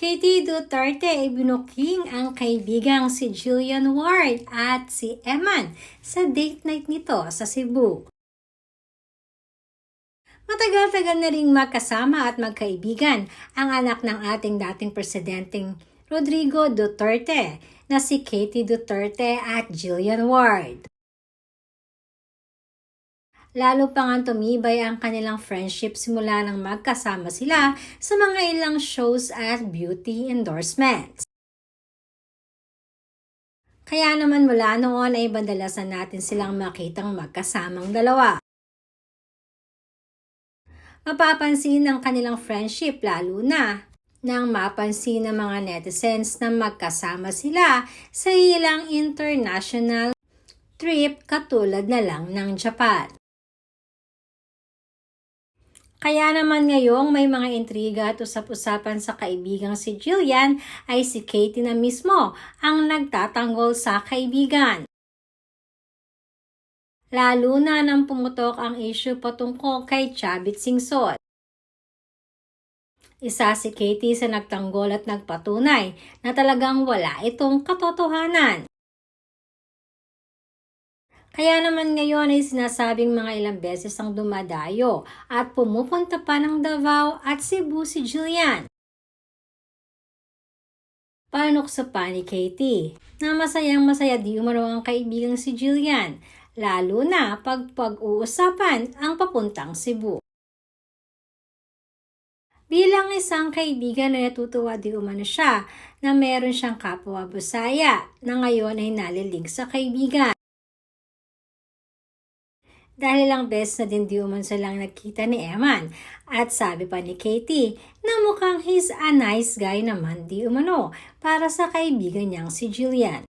Katie Duterte ay binuking ang kaibigang si Jillian Ward at si Eman sa date night nito sa Cebu. Matagal-tagal na ring magkasama at magkaibigan ang anak ng ating dating presidenteng Rodrigo Duterte na si Katie Duterte at Jillian Ward. Lalo pa nga tumibay ang kanilang friendship simula nang magkasama sila sa mga ilang shows at beauty endorsements. Kaya naman mula noon ay bandalasan natin silang makitang magkasamang dalawa. Mapapansin ang kanilang friendship lalo na nang mapansin ng mga netizens na magkasama sila sa ilang international trip katulad na lang ng Japan. Kaya naman ngayong may mga intriga at usap-usapan sa kaibigang si Jillian ay si Katie na mismo ang nagtatanggol sa kaibigan. Lalo na nang pumutok ang issue patungkol kay Chavit Singson. Isa si Katie sa nagtanggol at nagpatunay na talagang wala itong katotohanan. Kaya naman ngayon ay sinasabing mga ilang beses ang dumadayo at pumupunta pa ng Davao at Cebu si Jillian. Panukso pa ni Katie na masayang-masaya di umano ang kaibigang si Jillian, lalo na pag-uusapan ang papuntang Cebu. Bilang isang kaibigan na natutuwa di umano siya na meron siyang kapwa Bisaya na ngayon ay nalilig sa kaibigan. Dahil lang beses na din di umano silang nagkita ni Eman at sabi pa ni Katie na mukhang he's a nice guy naman di umano para sa kaibigan niyang si Jillian.